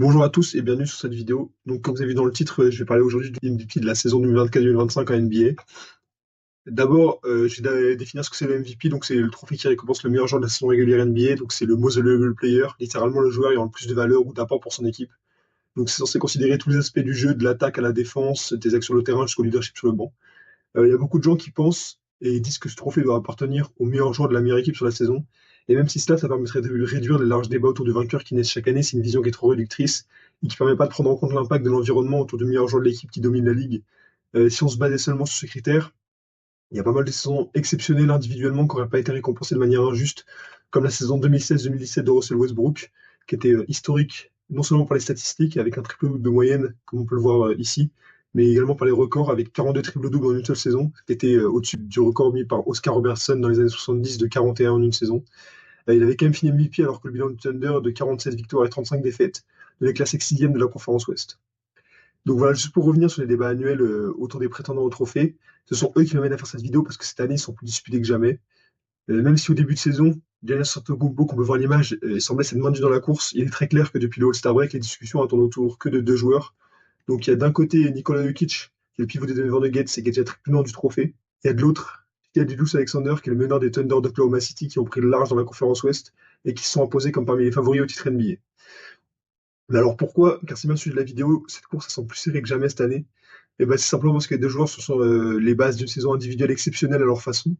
Bonjour à tous et bienvenue sur cette vidéo. Donc, comme vous avez vu dans le titre, je vais parler aujourd'hui du MVP de la saison 2024-2025 en NBA. D'abord, je vais définir ce que c'est le MVP. Donc, c'est le trophée qui récompense le meilleur joueur de la saison régulière NBA. Donc, c'est le most valuable player, littéralement le joueur ayant le plus de valeur ou d'apport pour son équipe. Donc, c'est censé considérer tous les aspects du jeu, de l'attaque à la défense, des actions sur le terrain jusqu'au leadership sur le banc. Il y a beaucoup de gens qui pensent et disent que ce trophée doit appartenir au meilleur joueur de la meilleure équipe sur la saison. Et même si cela, ça permettrait de réduire les larges débats autour du vainqueur qui naissent chaque année, c'est une vision qui est trop réductrice et qui ne permet pas de prendre en compte l'impact de l'environnement autour du meilleur joueur de l'équipe qui domine la ligue. Si on se basait seulement sur ce critère, il y a pas mal de saisons exceptionnelles individuellement qui n'auraient pas été récompensées de manière injuste, comme la saison 2016-2017 de Russell Westbrook, qui était historique, non seulement par les statistiques, avec un triple-double de moyenne, comme on peut le voir ici, mais également par les records, avec 42 triple-doubles en une seule saison, qui était au-dessus du record mis par Oscar Robertson dans les années 70 de 41 en une saison. Il avait quand même fini MVP alors que le bilan du Thunder de 47 victoires et 35 défaites devait classer 6e de la conférence Ouest. Donc voilà, juste pour revenir sur les débats annuels autour des prétendants au trophée, ce sont eux qui m'amènent à faire cette vidéo parce que cette année, ils sont plus disputés que jamais. Même si au début de saison, Giannis Antetokounmpo, qu'on peut voir à l'image, semblait s'être maintenu dans la course, il est très clair que depuis le All-Star Break, les discussions tournent autour que de deux joueurs. Donc il y a d'un côté Nikola Jokic, qui est le pivot des Denver Nuggets et qui est déjà tribunant du trophée. Il y a de l'autre, il y a Julius Alexander, qui est le meneur des Thunder d'Oklahoma City, qui ont pris le large dans la conférence Ouest et qui se sont imposés comme parmi les favoris au titre NBA. Mais alors pourquoi, car c'est bien le sujet de la vidéo, cette course elle semble plus serrée que jamais cette année? Et ben, c'est simplement parce que les deux joueurs, ce sont les bases d'une saison individuelle exceptionnelle à leur façon.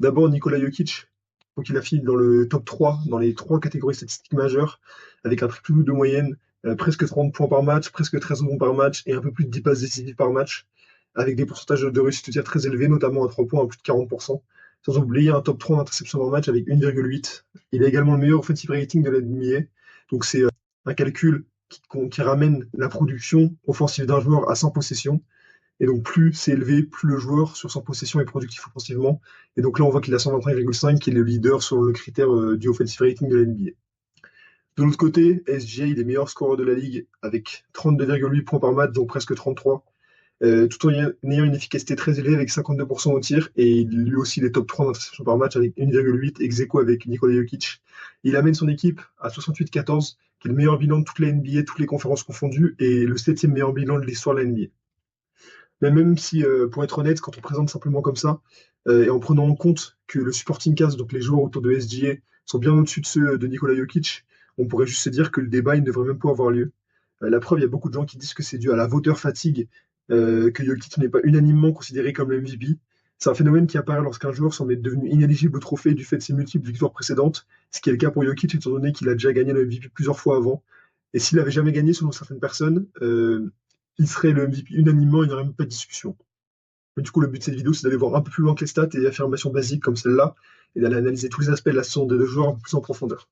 D'abord, Nikola Jokic, donc il a fini dans le top 3, dans les trois catégories statistiques majeures, avec un triple-double de moyenne, presque 30 points par match, presque 13 rebonds par match, et un peu plus de 10 passes décisives par match, avec des pourcentages de réussite au tir très élevés, notamment à 3 points à plus de 40%, sans oublier un top 3 en interception par match avec 1,8. Il a également le meilleur offensive rating de la NBA, donc c'est un calcul qui ramène la production offensive d'un joueur à 100 possessions, et donc, plus c'est élevé, plus le joueur, sur 100 possessions, est productif offensivement. Et donc là, on voit qu'il a 125,5, qui est le leader selon le critère du offensive rating de la NBA. De l'autre côté, SGA, il est meilleur scoreur de la ligue avec 32,8 points par match, donc presque 33, tout en ayant une efficacité très élevée avec 52% au tir. Et lui aussi, il est top 3 d'interception par match avec 1,8, ex aequo avec Nikola Jokic. Il amène son équipe à 68-14, qui est le meilleur bilan de toute la NBA, toutes les conférences confondues, et le 7e meilleur bilan de l'histoire de la NBA. Mais même si, pour être honnête, quand on présente simplement comme ça, et en prenant en compte que le supporting cast, donc les joueurs autour de SGA, sont bien au-dessus de ceux de Nikola Jokic, on pourrait juste se dire que le débat il ne devrait même pas avoir lieu. La preuve, il y a beaucoup de gens qui disent que c'est dû à la voteur fatigue, que Jokic n'est pas unanimement considéré comme le MVP. C'est un phénomène qui apparaît lorsqu'un joueur semble être devenu inéligible au trophée du fait de ses multiples victoires précédentes, ce qui est le cas pour Jokic étant donné qu'il a déjà gagné le MVP plusieurs fois avant. Et s'il avait jamais gagné, selon certaines personnes, il serait le MVP unanimement, il n'y aurait même pas de discussion. Mais du coup, le but de cette vidéo, c'est d'aller voir un peu plus loin que les stats et les affirmations basiques comme celle-là, et d'aller analyser tous les aspects de la saison des deux joueurs un peu plus en profondeur.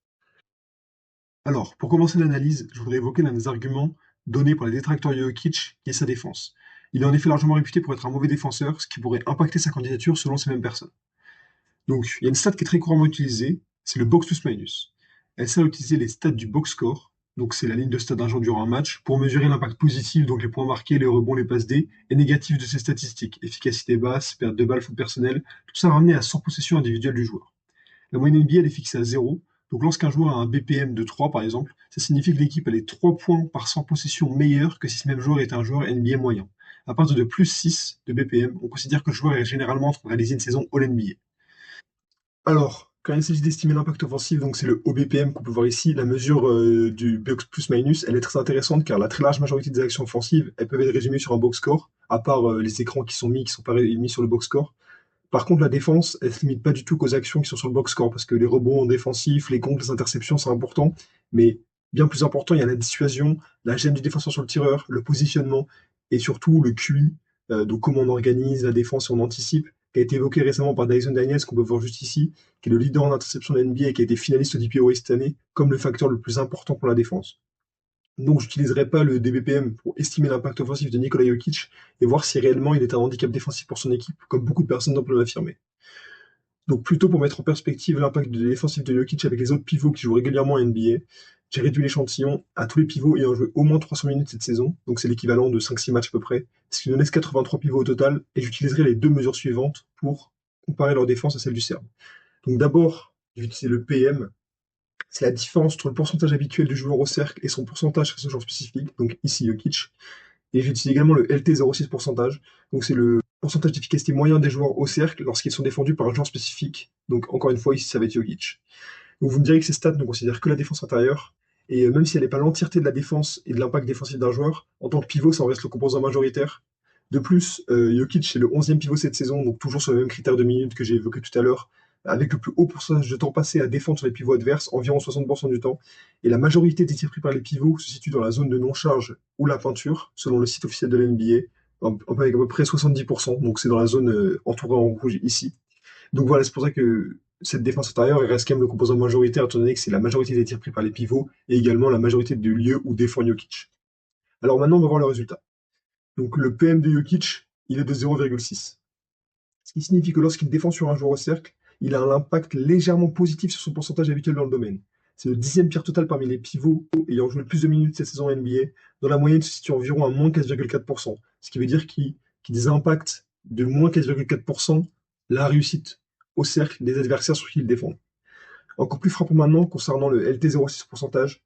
Alors, pour commencer l'analyse, je voudrais évoquer l'un des arguments donnés par les détracteurs de Jokic, qui est sa défense. Il est en effet largement réputé pour être un mauvais défenseur, ce qui pourrait impacter sa candidature selon ces mêmes personnes. Donc, il y a une stat qui est très couramment utilisée, c'est le box plus minus. Elle sert à utiliser les stats du box score, donc c'est la ligne de stats d'un joueur durant un match, pour mesurer l'impact positif, donc les points marqués, les rebonds, les passes D, et négatif de ses statistiques, efficacité basse, perte de balles, faute personnelle, tout ça ramené à 100 possessions individuelles du joueur. La moyenne NBA, elle est fixée à 0, donc lorsqu'un joueur a un BPM de 3 par exemple, ça signifie que l'équipe elle est 3 points par 100 possessions meilleure que si ce même joueur était un joueur NBA moyen. À partir de plus 6 de BPM, on considère que le joueur est généralement en train de réaliser une saison All-NBA. Alors, quand il s'agit d'estimer l'impact offensif, donc c'est le OBPM qu'on peut voir ici, la mesure du box plus-minus, elle est très intéressante car la très large majorité des actions offensives, elles peuvent être résumées sur un box score, à part les écrans qui sont pas mis sur le box score. Par contre, la défense, elle se limite pas du tout qu'aux actions qui sont sur le box score, parce que les rebonds défensifs, les contres, les interceptions, c'est important, mais bien plus important, il y a la dissuasion, la gêne du défenseur sur le tireur, le positionnement, et surtout le QI, donc comment on organise la défense et on anticipe, qui a été évoqué récemment par Dyson Daniels, qu'on peut voir juste ici, qui est le leader en interception de la NBA et qui a été finaliste au DPOA cette année, comme le facteur le plus important pour la défense. Donc, j'utiliserai pas le DBPM pour estimer l'impact offensif de Nikola Jokic et voir si réellement il est un handicap défensif pour son équipe, comme beaucoup de personnes peuvent l'affirmer. Donc, plutôt pour mettre en perspective l'impact défensif de Jokic avec les autres pivots qui jouent régulièrement en NBA, j'ai réduit l'échantillon à tous les pivots ayant joué au moins 300 minutes cette saison, donc c'est l'équivalent de 5-6 matchs à peu près, ce qui nous laisse 83 pivots au total, et j'utiliserai les deux mesures suivantes pour comparer leur défense à celle du CERN. Donc d'abord, j'ai utilisé le PM, c'est la différence entre le pourcentage habituel du joueur au cercle et son pourcentage sur ce joueur spécifique, donc ici Jokic. Et j'utilise également le LT06 pourcentage, donc c'est le pourcentage d'efficacité moyen des joueurs au cercle lorsqu'ils sont défendus par un joueur spécifique. Donc encore une fois, ici ça va être Jokic. Donc vous me direz que ces stats ne considèrent que la défense intérieure, et même si elle n'est pas l'entièreté de la défense et de l'impact défensif d'un joueur, en tant que pivot, ça en reste le composant majoritaire. De plus, Jokic est le 11e pivot cette saison, donc toujours sur le même critère de minutes que j'ai évoqué tout à l'heure, avec le plus haut pourcentage de temps passé à défendre sur les pivots adverses, environ 60% du temps. Et la majorité des tirs pris par les pivots se situe dans la zone de non-charge ou la peinture, selon le site officiel de la NBA, avec à peu près 70%, donc c'est dans la zone entourée en rouge ici. Donc voilà, c'est pour ça que cette défense intérieure elle reste quand même le composant majoritaire, étant donné que c'est la majorité des tirs pris par les pivots et également la majorité des lieux où défend Jokic. Alors maintenant, on va voir le résultat. Donc le PM de Jokic, il est de 0,6. Ce qui signifie que lorsqu'il défend sur un joueur au cercle, il a un impact légèrement positif sur son pourcentage habituel dans le domaine. C'est le 10e pire total parmi les pivots ayant joué le plus de minutes cette saison NBA, dont la moyenne se situe environ à moins 4,4%. Ce qui veut dire qu'ils impactent de moins 4,4% la réussite au cercle des adversaires sur qui ils défendent. Encore plus frappant maintenant concernant le LT06 pourcentage,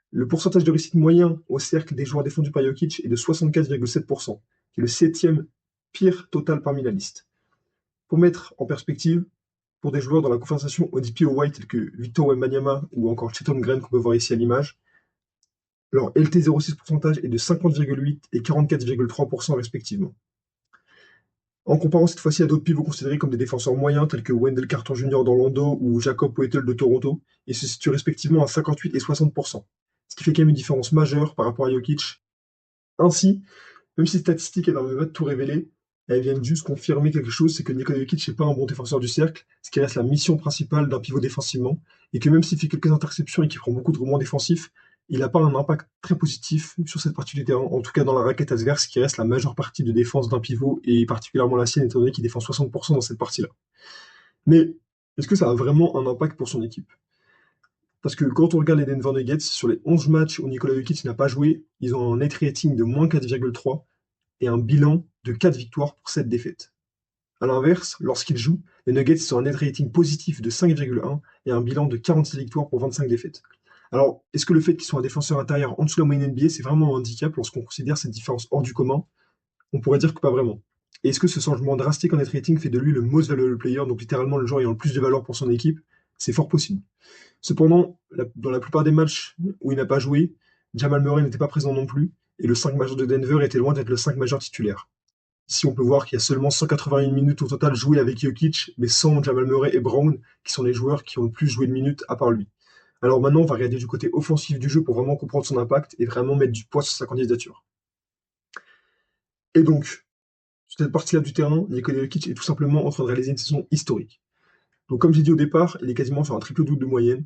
le pourcentage de réussite moyen au cercle des joueurs défendus par Jokic est de 64,7%, qui est le 7e pire total parmi la liste. Pour mettre en perspective, pour des joueurs dans la conversation ODP-OY tels que Victor Wembanyama ou encore Chetton Green qu'on peut voir ici à l'image, leur LT06 pourcentage est de 50,8 et 44,3% respectivement. En comparant cette fois-ci à d'autres pivots considérés comme des défenseurs moyens tels que Wendell Carter Jr. d'Orlando ou Jacob Poeltl de Toronto, ils se situent respectivement à 58 et 60%, ce qui fait quand même une différence majeure par rapport à Jokic. Ainsi, même si ces statistiques n'arrivent pas de tout révéler, elles viennent juste confirmer quelque chose, c'est que Nikola Jokic n'est pas un bon défenseur du cercle, ce qui reste la mission principale d'un pivot défensivement, et que même s'il fait quelques interceptions et qu'il prend beaucoup de rebonds défensifs, il n'a pas un impact très positif sur cette partie du terrain, en tout cas dans la raquette adverse, qui reste la majeure partie de défense d'un pivot, et particulièrement la sienne, étant donné qu'il défend 60% dans cette partie-là. Mais est-ce que ça a vraiment un impact pour son équipe? Parce que quand on regarde les Denver Nuggets, sur les 11 matchs où Nikola Jokic n'a pas joué, ils ont un net rating de moins 4,3 et un bilan de 4 victoires pour 7 défaites. A l'inverse, lorsqu'ils jouent, les Nuggets ont un net rating positif de 5,1 et un bilan de 46 victoires pour 25 défaites. Alors, est-ce que le fait qu'ils soient un défenseur intérieur en dessous de la moyenne NBA, c'est vraiment un handicap lorsqu'on considère cette différence hors du commun? On pourrait dire que pas vraiment. Et est-ce que ce changement drastique en net rating fait de lui le most valuable player, donc littéralement le joueur ayant le plus de valeur pour son équipe? C'est fort possible. Cependant, dans la plupart des matchs où il n'a pas joué, Jamal Murray n'était pas présent non plus, et le 5 majeur de Denver était loin d'être le 5 majeur titulaire. Ici, on peut voir qu'il y a seulement 181 minutes au total jouées avec Jokic, mais sans Jamal Murray et Brown, qui sont les joueurs qui ont le plus joué de minutes à part lui. Alors maintenant, on va regarder du côté offensif du jeu pour vraiment comprendre son impact et vraiment mettre du poids sur sa candidature. Et donc, sur cette partie-là du terrain, Nikola Jokic est tout simplement en train de réaliser une saison historique. Donc comme j'ai dit au départ, il est quasiment sur un triple-double de moyenne,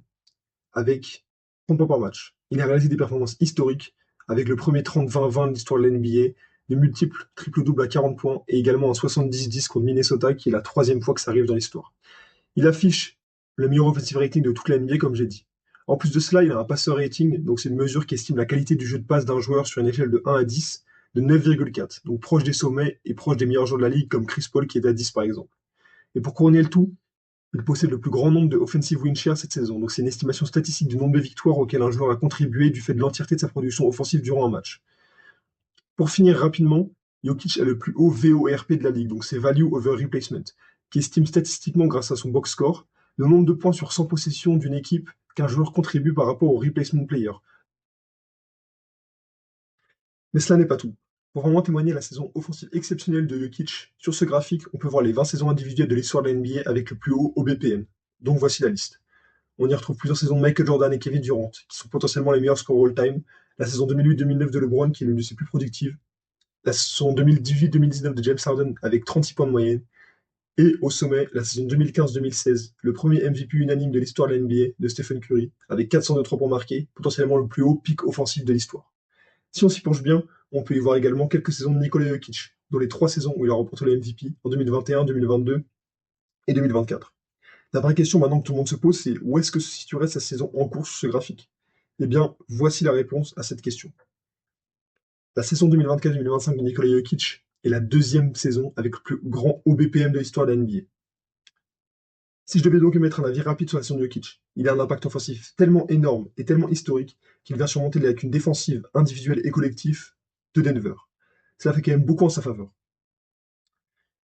avec 30 points par match. Il a réalisé des performances historiques, avec le premier 30-20-20 de l'histoire de la NBA, de multiples triple-doubles à 40 points, et également un 70-10 contre Minnesota, qui est la 3e fois que ça arrive dans l'histoire. Il affiche le meilleur offensive rating de toute la NBA, comme j'ai dit. En plus de cela, il a un passeur rating, donc c'est une mesure qui estime la qualité du jeu de passe d'un joueur sur une échelle de 1 à 10, de 9,4, donc proche des sommets et proche des meilleurs joueurs de la ligue, comme Chris Paul qui est à 10 par exemple. Et pour couronner le tout, il possède le plus grand nombre de offensive win shares cette saison, donc c'est une estimation statistique du nombre de victoires auxquelles un joueur a contribué du fait de l'entièreté de sa production offensive durant un match. Pour finir rapidement, Jokic a le plus haut VORP de la ligue, donc c'est Value over Replacement, qui estime statistiquement grâce à son box score le nombre de points sur 100 possessions d'une équipe qu'un joueur contribue par rapport au replacement player. Mais cela n'est pas tout. Pour vraiment témoigner la saison offensive exceptionnelle de Jokic, sur ce graphique, on peut voir les 20 saisons individuelles de l'histoire de la NBA avec le plus haut OBPM. Donc voici la liste. On y retrouve plusieurs saisons de Michael Jordan et Kevin Durant, qui sont potentiellement les meilleurs scorers all-time, la saison 2008-2009 de LeBron, qui est l'une de ses plus productives, la saison 2018-2019 de James Harden avec 36 points de moyenne, et au sommet, la saison 2015-2016, le premier MVP unanime de l'histoire de la NBA de Stephen Curry, avec 403 points marqués, potentiellement le plus haut pic offensif de l'histoire. Si on s'y penche bien, on peut y voir également quelques saisons de Nikola Jokic, dont les 3 saisons où il a remporté le MVP en 2021, 2022 et 2024. La vraie question maintenant que tout le monde se pose, c'est où est-ce que se situerait sa saison en cours sur ce graphique? Eh bien, voici la réponse à cette question. La saison 2024-2025 de Nikola Jokic est la 2e saison avec le plus grand OBPM de l'histoire de la NBA. Si je devais donc émettre un avis rapide sur la saison de Jokic, il a un impact offensif tellement énorme et tellement historique qu'il vient surmonter les lacunes défensives, individuelles et collectives de Denver. Cela fait quand même beaucoup en sa faveur.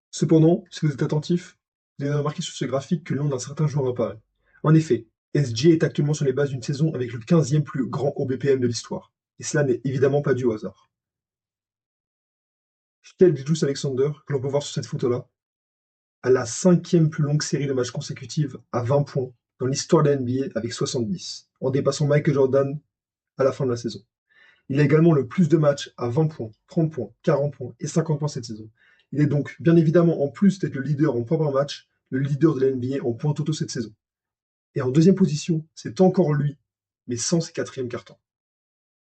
Cependant, si vous êtes attentif, vous avez remarqué sur ce graphique que le nom d'un certain joueur apparaît. En effet, SGA est actuellement sur les bases d'une saison avec le 15e plus grand OBPM de l'histoire. Et cela n'est évidemment pas dû au hasard. Shai Gilgeous-Alexander, que l'on peut voir sur cette photo-là, a la 5e plus longue série de matchs consécutive à 20 points dans l'histoire de la NBA avec 70, en dépassant Michael Jordan à la fin de la saison. Il a également le plus de matchs à 20 points, 30 points, 40 points et 50 points cette saison. Il est donc, bien évidemment, en plus d'être le leader en points par match, le leader de la NBA en points totaux cette saison. Et en deuxième position, c'est encore lui, mais sans ses quatrièmes cartons.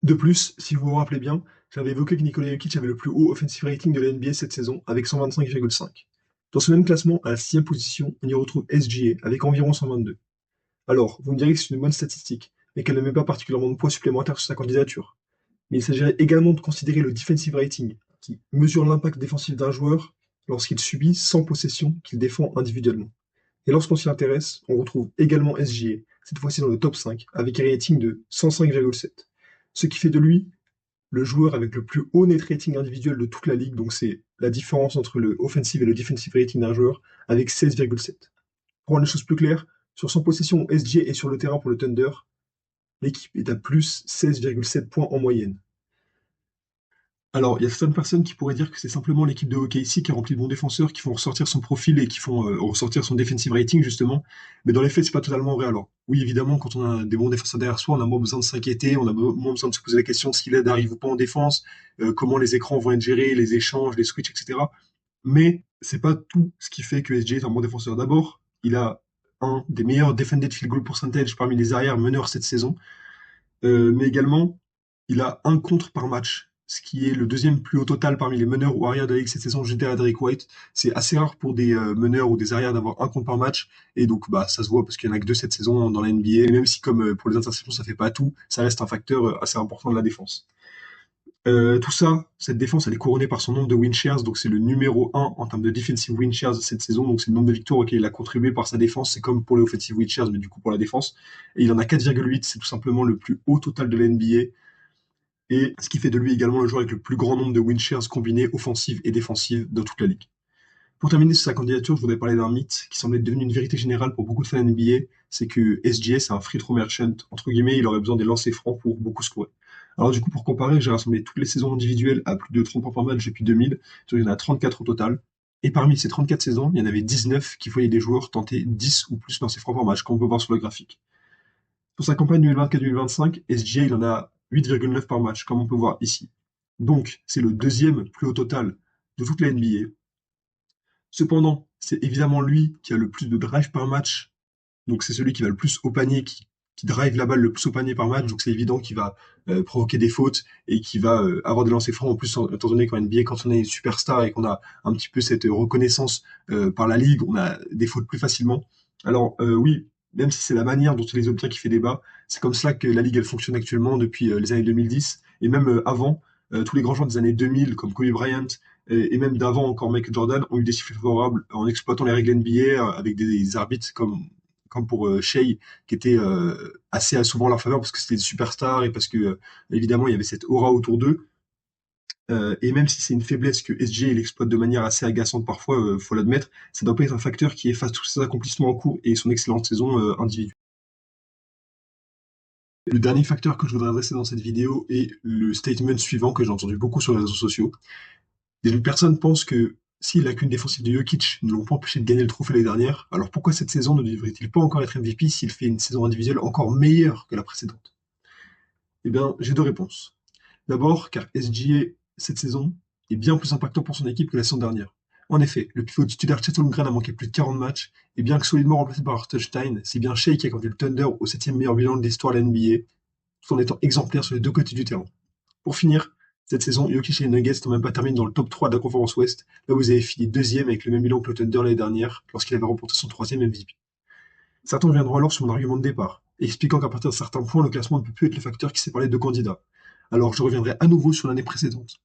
De plus, si vous vous rappelez bien, j'avais évoqué que Nikola Jokic avait le plus haut offensive rating de la NBA cette saison, avec 125,5. Dans ce même classement, à la 6e position, on y retrouve SGA, avec environ 122. Alors, vous me direz que c'est une bonne statistique, mais qu'elle ne met pas particulièrement de poids supplémentaires sur sa candidature. Mais il s'agirait également de considérer le defensive rating, qui mesure l'impact défensif d'un joueur lorsqu'il subit 100 possessions qu'il défend individuellement. Et lorsqu'on s'y intéresse, on retrouve également SGA, cette fois-ci dans le top 5, avec un rating de 105,7. Ce qui fait de lui le joueur avec le plus haut net rating individuel de toute la ligue, donc c'est la différence entre le offensive et le defensive rating d'un joueur, avec 16,7. Pour rendre les choses plus claires, sur 100 possessions où SGA est sur le terrain pour le Thunder, l'équipe est à plus 16,7 points en moyenne. Alors, il y a certaines personnes qui pourraient dire que c'est simplement l'équipe de OKC qui a rempli de bons défenseurs, qui font ressortir son profil et qui font ressortir son defensive rating, justement. Mais dans les faits, c'est pas totalement vrai. Alors, oui, évidemment, quand on a des bons défenseurs derrière soi, on a moins besoin de s'inquiéter, on a moins besoin de se poser la question s'il aide arrive ou pas en défense, comment les écrans vont être gérés, les échanges, les switches, etc. Mais c'est pas tout ce qui fait que SGA est un bon défenseur. D'abord, il a un des meilleurs defended field goal percentage parmi les arrières meneurs cette saison. Mais également, il a un contre par match, ce qui est le deuxième plus haut total parmi les meneurs ou arrières de la ligue cette saison, jeté à Derrick White. C'est assez rare pour des meneurs ou des arrières d'avoir un contre par match, et donc bah ça se voit parce qu'il y en a que deux cette saison dans la NBA. Et même si comme pour les interceptions ça fait pas tout, ça reste un facteur assez important de la défense. Tout ça, cette défense, elle est couronnée par son nombre de win shares, donc c'est le numéro 1 en termes de defensive win shares cette saison, donc c'est le nombre de victoires auxquelles il a contribué par sa défense, c'est comme pour les offensive win shares, mais du coup pour la défense. Et il en a 4,8, c'est tout simplement le plus haut total de la NBA, et ce qui fait de lui également le joueur avec le plus grand nombre de win shares combinés offensives et défensives dans toute la ligue. Pour terminer sur sa candidature, je voudrais parler d'un mythe qui semble être devenu une vérité générale pour beaucoup de fans NBA, c'est que SGA c'est un free throw merchant, entre guillemets, il aurait besoin des lancers francs pour beaucoup scorer. Alors du coup, pour comparer, j'ai rassemblé toutes les saisons individuelles à plus de 30 points par match depuis 2000, il y en a 34 au total, et parmi ces 34 saisons, il y en avait 19 qui voyaient des joueurs tenter 10 ou plus lancers francs par match, comme on peut voir sur le graphique. Pour sa campagne 2024-2025, SGA il en a 8,9 par match, comme on peut voir ici. Donc, c'est le deuxième plus haut total de toute la NBA. Cependant, c'est évidemment lui qui a le plus de drive par match. Donc c'est celui qui va le plus au panier, qui drive la balle le plus au panier par match. Donc c'est évident qu'il va provoquer des fautes et qu'il va avoir des lancers francs. En plus, étant donné qu'en NBA, quand on est une superstar et qu'on a un petit peu cette reconnaissance par la ligue, on a des fautes plus facilement. Alors oui, même si c'est la manière dont il les obtient qui fait débat, c'est comme cela que la ligue elle fonctionne actuellement depuis les années 2010 et même avant. Tous les grands joueurs des années 2000 comme Kobe Bryant et même d'avant encore Michael Jordan ont eu des sifflets favorables en exploitant les règles NBA avec des arbitres comme pour Shai qui étaient assez souvent en leur faveur parce que c'était des superstars et parce que évidemment il y avait cette aura autour d'eux. Et même si c'est une faiblesse que SGA il exploite de manière assez agaçante parfois, faut l'admettre, ça doit pas être un facteur qui efface tous ses accomplissements en cours et son excellente saison individuelle. Le dernier facteur que je voudrais adresser dans cette vidéo est le statement suivant que j'ai entendu beaucoup sur les réseaux sociaux. Des personnes pensent que si les lacunes défensives de Jokic ne l'ont pas empêché de gagner le trophée l'année dernière, alors pourquoi cette saison ne devrait-il pas encore être MVP s'il fait une saison individuelle encore meilleure que la précédente? Eh bien, j'ai deux réponses. D'abord, car SGA, cette saison, est bien plus impactant pour son équipe que la saison dernière. En effet, le pivot titulaire Chet Holmgren a manqué plus de 40 matchs, et bien que solidement remplacé par Arthur Stein, c'est bien Shai qui a conduit le Thunder au 7e meilleur bilan de l'histoire de la NBA, tout en étant exemplaire sur les deux côtés du terrain. Pour finir, cette saison, Jokic et les Nuggets n'ont même pas terminé dans le top 3 de la conférence Ouest, là où ils avaient fini deuxième avec le même bilan que le Thunder l'année dernière, lorsqu'il avait remporté son troisième MVP. Certains viendront alors sur mon argument de départ, expliquant qu'à partir de certains points, le classement ne peut plus être le facteur qui sépare les deux candidats. Alors je reviendrai à nouveau sur l'année précédente.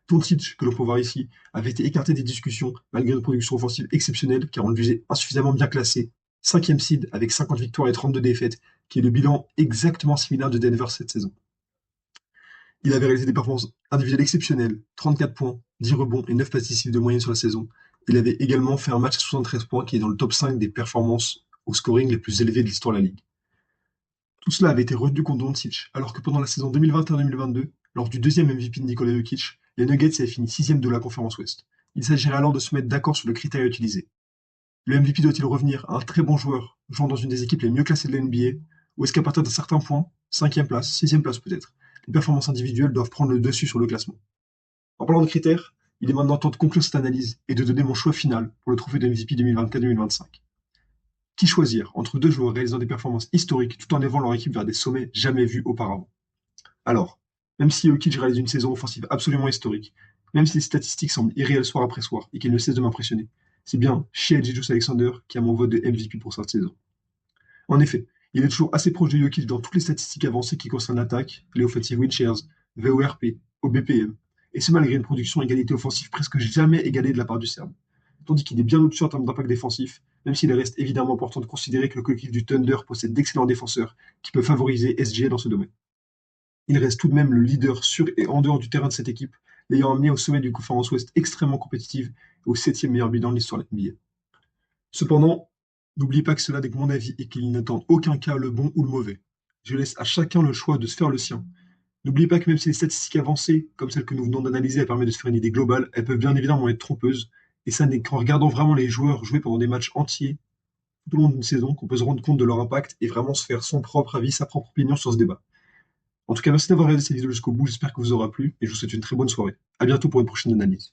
Doncic, que l'on peut voir ici, avait été écarté des discussions malgré une production offensive exceptionnelle car on le jugeait insuffisamment bien classé, 5e seed avec 50 victoires et 32 défaites, qui est le bilan exactement similaire de Denver cette saison. Il avait réalisé des performances individuelles exceptionnelles, 34 points, 10 rebonds et 9 passes décisives de moyenne sur la saison. Il avait également fait un match à 73 points qui est dans le top 5 des performances au scoring les plus élevées de l'histoire de la Ligue. Tout cela avait été retenu contre Doncic, alors que pendant la saison 2021-2022, lors du deuxième MVP de Nikola Jokic, les Nuggets avaient fini 6e de la conférence Ouest. Il s'agirait alors de se mettre d'accord sur le critère à utiliser. Le MVP doit-il revenir à un très bon joueur, jouant dans une des équipes les mieux classées de la NBA, ou est-ce qu'à partir d'un certain point, 5e place, 6e place peut-être, les performances individuelles doivent prendre le dessus sur le classement? En parlant de critères, il est maintenant temps de conclure cette analyse et de donner mon choix final pour le trophée de MVP 2024-2025. Qui choisir entre deux joueurs réalisant des performances historiques tout en élevant leur équipe vers des sommets jamais vus auparavant? Alors, même si Jokic réalise une saison offensive absolument historique, même si les statistiques semblent irréelles soir après soir et qu'il ne cesse de m'impressionner, c'est bien Shai Gilgeous-Alexander qui a mon vote de MVP pour cette saison. En effet, il est toujours assez proche de Jokic dans toutes les statistiques avancées qui concernent l'attaque, les offensive win shares, VORP, OBPM, et ce malgré une production égalité offensive presque jamais égalée de la part du Serbe. Tandis qu'il est bien au-dessus en termes d'impact défensif, même s'il reste évidemment important de considérer que le collectif du Thunder possède d'excellents défenseurs qui peuvent favoriser SGA dans ce domaine. Il reste tout de même le leader sur et en dehors du terrain de cette équipe, l'ayant amené au sommet d'une conférence Ouest extrêmement compétitive et au 7e meilleur bilan de l'histoire de la NBA. Cependant, n'oublie pas que cela n'est que mon avis et qu'il n'attend aucun cas le bon ou le mauvais. Je laisse à chacun le choix de se faire le sien. N'oubliez pas que même si les statistiques avancées, comme celles que nous venons d'analyser, elles permettent de se faire une idée globale, elles peuvent bien évidemment être trompeuses, et ça n'est qu'en regardant vraiment les joueurs jouer pendant des matchs entiers, tout au long d'une saison, qu'on peut se rendre compte de leur impact et vraiment se faire son propre avis, sa propre opinion sur ce débat. En tout cas, merci d'avoir regardé cette vidéo jusqu'au bout, j'espère que vous aura plu, et je vous souhaite une très bonne soirée. À bientôt pour une prochaine analyse.